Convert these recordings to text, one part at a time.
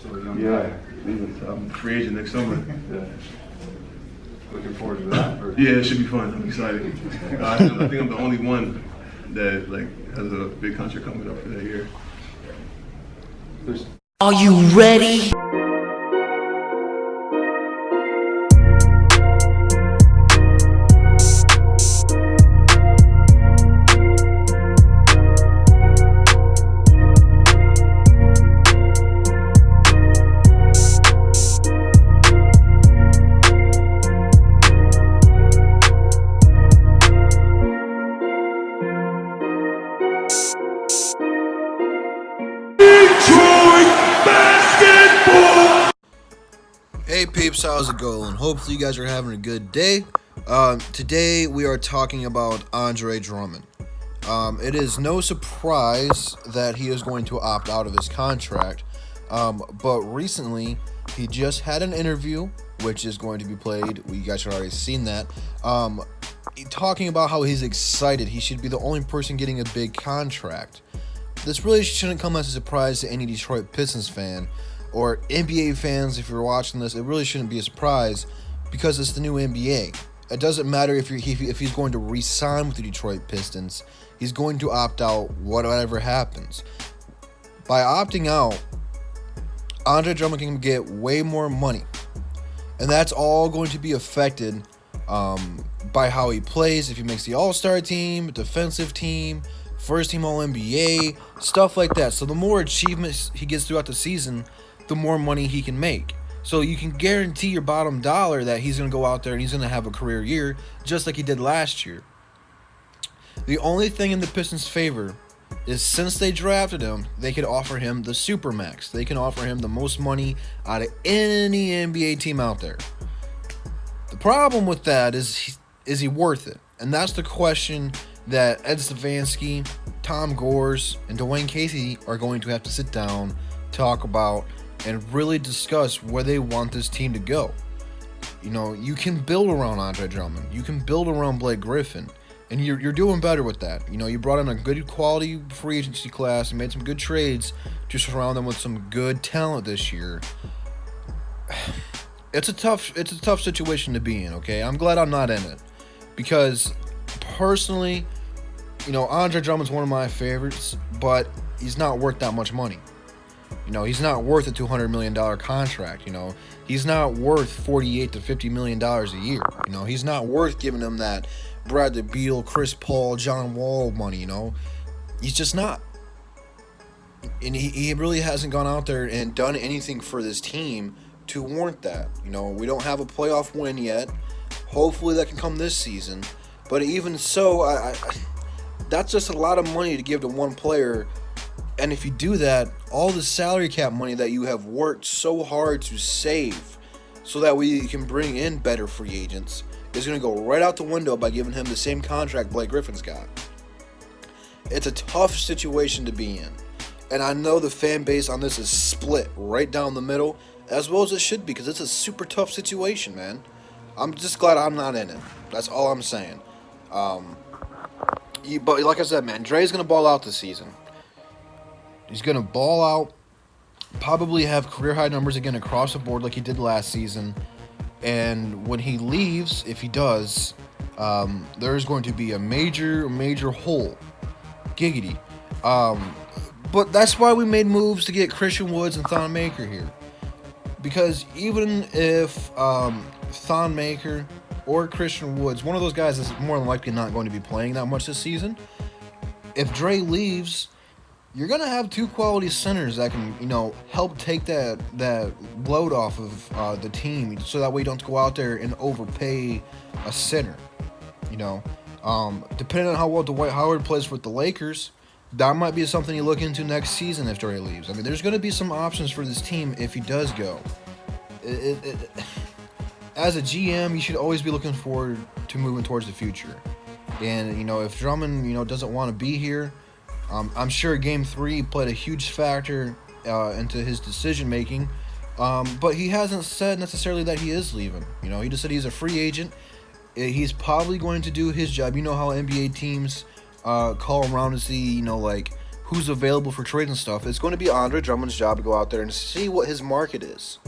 So a young Yeah, guy. even free agent next summer. Yeah. Looking forward to that. Yeah, it should be fun. I'm excited. I think I'm the only one that has a big contract coming up for that year. Are you ready? Hey peeps, how's it going? Hopefully you guys are having a good day. Today we are talking about Andre Drummond. It is no surprise that he is going to opt out of his contract, but recently he just had an interview, which is going to be played. You guys have already seen that. Talking about how he's excited. He should be the only person getting a big contract. This really shouldn't come as a surprise to any Detroit Pistons fan or NBA fans. If you're watching this, it really shouldn't be a surprise because it's the new NBA. It doesn't matter if he's going to re-sign with the Detroit Pistons. He's going to opt out whatever happens. By opting out, Andre Drummond can get way more money, and that's all going to be affected by how he plays. If he makes the All-Star team, defensive team, first team All-NBA, stuff like that. So the more achievements he gets throughout the season, the more money he can make. So you can guarantee your bottom dollar that he's going to go out there and he's going to have a career year just like he did last year. The only thing in the Pistons' favor is since they drafted him, they could offer him the Supermax. They can offer him the most money out of any NBA team out there. The problem with that is he worth it? And that's the question that Ed Stefanski, Tom Gores, and Dwayne Casey are going to have to sit down, talk about, and really discuss where they want this team to go. You know, you can build around Andre Drummond. You can build around Blake Griffin. And you're doing better with that. You know, you brought in a good quality free agency class and made some good trades to surround them with some good talent this year. It's a tough situation to be in, okay? I'm glad I'm not in it. Because personally, you know, Andre Drummond's one of my favorites, but he's not worth that much money. You know, he's not worth a $200 million contract. You know, he's not worth $48 to $50 million a year. You know, he's not worth giving him that Bradley Beal, Chris Paul, John Wall money. You know, he's just not. And he really hasn't gone out there and done anything for this team to warrant that. You know, we don't have a playoff win yet. Hopefully that can come this season. But even so, I that's just a lot of money to give to one player. And if you do that, all the salary cap money that you have worked so hard to save so that we can bring in better free agents is going to go right out the window by giving him the same contract Blake Griffin's got. It's a tough situation to be in. And I know the fan base on this is split right down the middle, as well as it should be, because it's a super tough situation, man. I'm just glad I'm not in it. That's all I'm saying. But like I said, man, Dre's going to ball out this season. He's going to ball out, probably have career-high numbers again across the board like he did last season. And when he leaves, if he does, there's going to be a major hole. Giggity. But that's why we made moves to get Christian Woods and Thon Maker here. Because even if Thon Maker or Christian Woods, one of those guys is more than likely not going to be playing that much this season, if Dre leaves, you're going to have two quality centers that can, you know, help take that load off of the team so that way you don't go out there and overpay a center. You know, depending on how well Dwight Howard plays with the Lakers, that might be something you look into next season if Dre leaves. I mean, there's going to be some options for this team if he does go. As a GM, you should always be looking forward to moving towards the future. And, you know, if Drummond, you know, doesn't want to be here, I'm sure Game 3 played a huge factor into his decision-making, but he hasn't said necessarily that he is leaving. You know, he just said he's a free agent. He's probably going to do his job. You know how NBA teams call around to see, you know, like, who's available for trade and stuff, it's going to be Andre Drummond's job to go out there and see what his market is.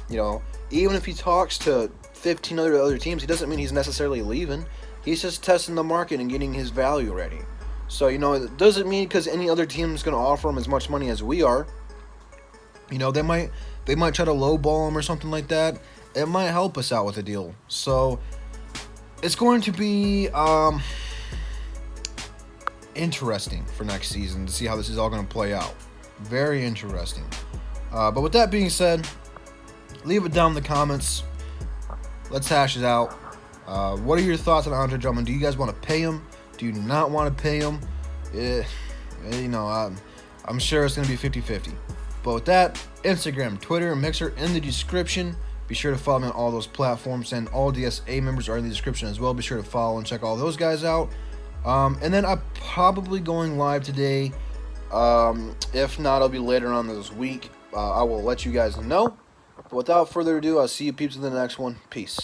You know, even if he talks to 15 other teams, he doesn't mean he's necessarily leaving. He's just testing the market and getting his value ready. So, you know, it doesn't mean because any other team is going to offer him as much money as we are. You know, they might try to lowball him or something like that. It might help us out with a deal. So, it's going to be interesting for next season to see how this is all going to play out. Very interesting. But with that being said, leave it down in the comments. Let's hash it out. What are your thoughts on Andre Drummond? Do you guys want to pay him? Do you not want to pay him? You know, I'm sure it's going to be 50-50. But with that, Instagram, Twitter, and Mixer in the description. Be sure to follow me on all those platforms, and all DSA members are in the description as well. Be sure to follow and check all those guys out. And then I'm probably going live today. If not, it'll be later on this week. I will let you guys know. But without further ado, I'll see you peeps in the next one. Peace.